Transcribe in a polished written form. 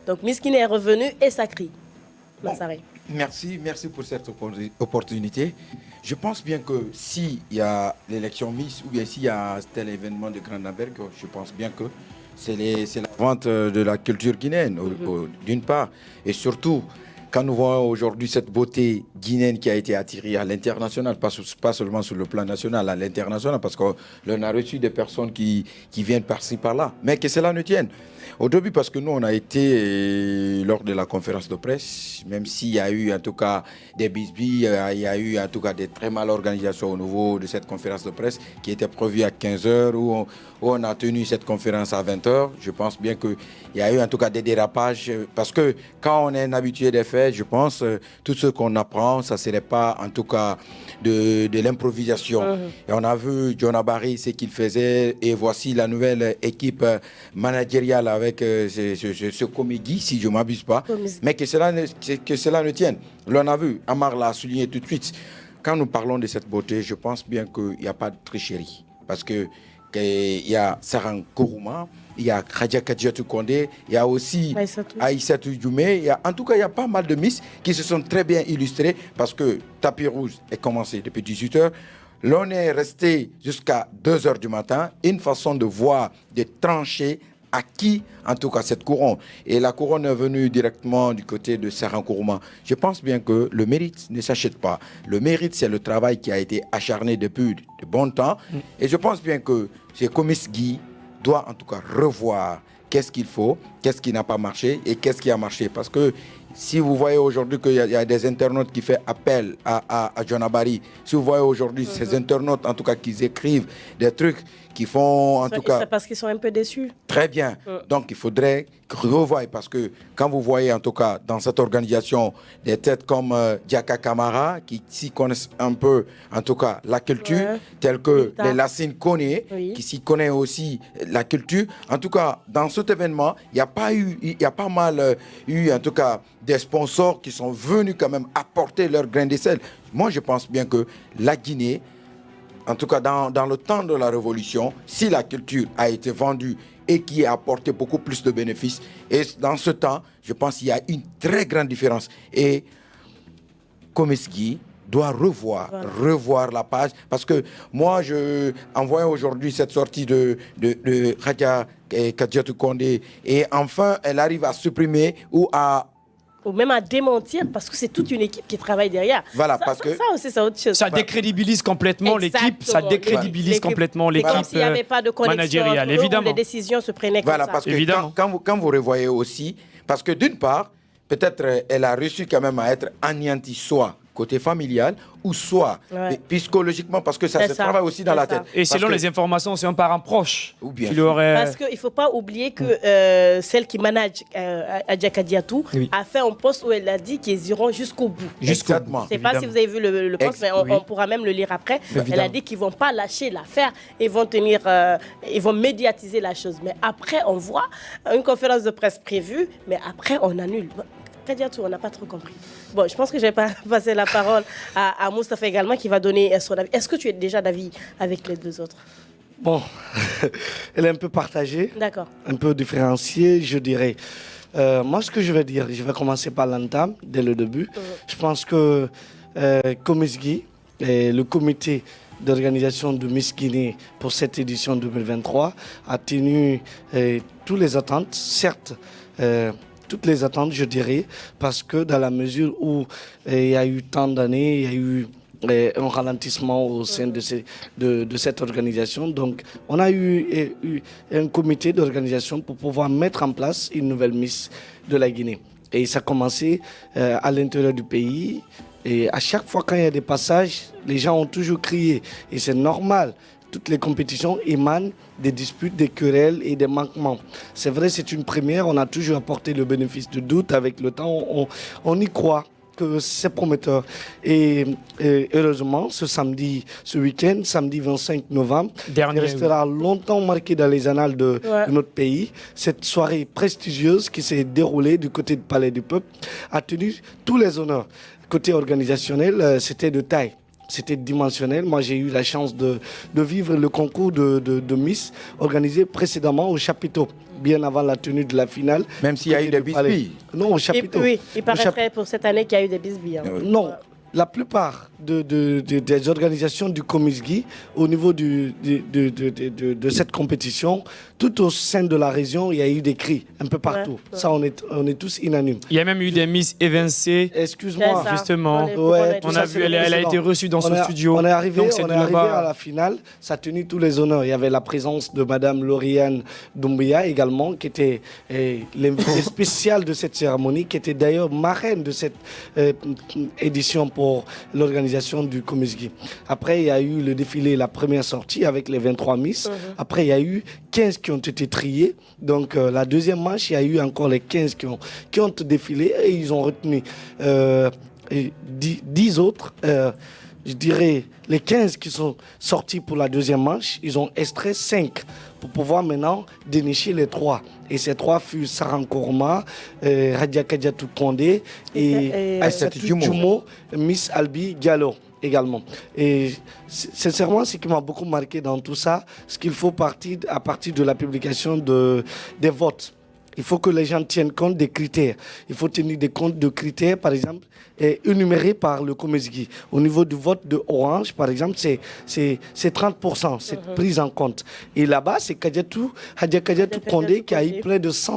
Donc Miss Guinée est revenue et ça crie. Massaré. Merci pour cette opportunité. Je pense bien que s'il y a l'élection Miss ou bien s'il y a un tel événement de Grandenberg, je pense bien que c'est la vente de la culture guinéenne, d'une part. Et surtout, quand nous voyons aujourd'hui cette beauté guinéenne qui a été attirée à l'international, pas seulement sur le plan national, à l'international, parce qu'on a reçu des personnes qui viennent par-ci, par-là, mais que cela ne tienne. Au début, parce que nous, on a été, lors de la conférence de presse, même s'il y a eu en tout cas des bisbilles, il y a eu en tout cas des très mal organisations au niveau de cette conférence de presse qui était prévue à 15h, où on a tenu cette conférence à 20h. Je pense bien qu'il y a eu en tout cas des dérapages, parce que quand on est un habitué des faits, je pense, tout ce qu'on apprend, ça ne serait pas en tout cas de l'improvisation. Et on a vu John Abari, ce qu'il faisait, et voici la nouvelle équipe managériale avec ce comédie, si je ne m'abuse pas, mais que cela ne tienne. L'on a vu, Amar l'a souligné tout de suite. Quand nous parlons de cette beauté, je pense bien qu'il n'y a pas de tricherie. Parce qu'il y a Saran Kourouma, il y a Khadja Kadjatou Kondé, il y a aussi Aïssatou Djoumé. En tout cas, il y a pas mal de Miss qui se sont très bien illustrées parce que Tapis Rouge est commencé depuis 18h. L'on est resté jusqu'à 2h du matin. Une façon de voir, de trancher à qui, en tout cas, cette couronne. Et la couronne est venue directement du côté de Saran Kourouma. Je pense bien que le mérite ne s'achète pas. Le mérite, c'est le travail qui a été acharné depuis de bons temps. Et je pense bien que c'est Comiss Guy doit en tout cas revoir qu'est-ce qu'il faut, qu'est-ce qui n'a pas marché et qu'est-ce qui a marché. Parce que si vous voyez aujourd'hui qu'il y a des internautes qui font appel à John Abari, si vous voyez aujourd'hui ces internautes en tout cas qui écrivent des trucs qui font en tout cas... C'est parce qu'ils sont un peu déçus. Très bien. Donc il faudrait revoir parce que quand vous voyez en tout cas dans cette organisation des têtes comme Diaka Kamara qui s'y connaissent un peu en tout cas la culture, telles que les Lassine Koné qui s'y connaissent aussi la culture. En tout cas dans cet événement, il y a pas mal eu en tout cas des sponsors qui sont venus quand même apporter leur grain de sel. Moi je pense bien que la Guinée, en tout cas dans le temps de la Révolution, si la culture a été vendue et qui a apporté beaucoup plus de bénéfices, et dans ce temps, je pense qu'il y a une très grande différence. Et Komiski doit revoir la page, parce que moi, en voyant aujourd'hui cette sortie de Khadja Kadjatou Kondé, et enfin, elle arrive à supprimer ou même à démentir, parce que c'est toute une équipe qui travaille derrière. Voilà, ça aussi, c'est autre chose. Ça décrédibilise complètement l'équipe, ça décrédibilise complètement l'équipe s'il n'y avait pas de connexion managériale, évidemment. Les décisions se prenaient comme ça. Parce que quand vous revoyez aussi, parce que d'une part, peut-être elle a réussi quand même à être anéantie, soit côté familial, ou soit psychologiquement, parce que ça se travaille aussi dans la tête. Et selon les informations, c'est un parent proche qui Parce qu'il ne faut pas oublier que celle qui manage Adja Kadiatou a fait un poste où elle a dit qu'ils iront jusqu'au bout. Exactement. Je ne sais pas si vous avez vu le poste, mais on pourra même le lire après. Elle a dit qu'ils ne vont pas lâcher l'affaire et ils vont médiatiser la chose. Mais après, on voit une conférence de presse prévue, mais après, on annule. Kadiatou, on n'a pas trop compris. Bon, je pense que je vais passer la parole à Moustapha également qui va donner son avis. Est-ce que tu es déjà d'avis avec les deux autres? Bon, elle est un peu partagée, un peu différenciée, je dirais. Moi, ce que je vais dire, je vais commencer par l'entame, dès le début. Je pense que Comiss Guy et le comité d'organisation de Miss Guinée pour cette édition 2023 a tenu toutes les attentes, certes, toutes les attentes, je dirais, parce que dans la mesure où il y a eu tant d'années, il y a eu un ralentissement au sein de cette organisation. Donc, on a eu un comité d'organisation pour pouvoir mettre en place une nouvelle Miss de la Guinée. Et ça a commencé à l'intérieur du pays. Et à chaque fois quand il y a des passages, les gens ont toujours crié. Et c'est normal. Toutes les compétitions émanent des disputes, des querelles et des manquements. C'est vrai, c'est une première. On a toujours apporté le bénéfice du doute. Avec le temps, on y croit que c'est prometteur. Et heureusement, ce week-end, samedi 25 novembre, il restera longtemps marqué dans les annales de notre pays. Cette soirée prestigieuse qui s'est déroulée du côté du Palais du Peuple a tenu tous les honneurs. Côté organisationnel, c'était de taille. c'était dimensionnel. Moi, j'ai eu la chance de vivre le concours de Miss organisé précédemment au chapiteau, bien avant la tenue de la finale. Même s'il y a eu des bisbilles. Non, au chapiteau. Oui, il paraîtrait pour cette année qu'il y a eu des bisbilles. Hein. Non. La plupart des organisations du Comisgui, au niveau de cette compétition, tout au sein de la région, il y a eu des cris un peu partout. Ouais. Ça, on est tous unanimes. Il y a même eu des Miss évincées. Excuse-moi. Justement. On a vu, elle a été reçue dans ce studio. On est arrivé à la finale. Ça a tenu tous les honneurs. Il y avait la présence de Madame Lauriane Doumbia également, qui était l'invitée spéciale de cette cérémonie, qui était d'ailleurs marraine de cette édition pour l'organisation du Comisgui. Après, il y a eu le défilé, la première sortie avec les 23 Miss. Après, il y a eu 15 qui ont été triés. Donc, la deuxième manche, il y a eu encore les 15 qui ont défilé et ils ont retenu 10 autres. Je dirais, les 15 qui sont sortis pour la deuxième manche, ils ont extrait 5 pour pouvoir maintenant dénicher les 3. Et ces 3 furent Sarah Nkoroma, Radia Kadiatou Kondé et Aïssatou Djumo, Miss Albi Diallo également. Et sincèrement, ce qui m'a beaucoup marqué dans tout ça, c'est qu'il faut à partir de la publication des votes. Il faut que les gens tiennent compte des critères. Il faut tenir compte de critères, par exemple, énumérés par le Comisgui. Au niveau du vote de Orange, par exemple, c'est 30%, c'est prise en compte. Et là-bas, c'est Hadia Kadiatou Kondé qui a eu près de 100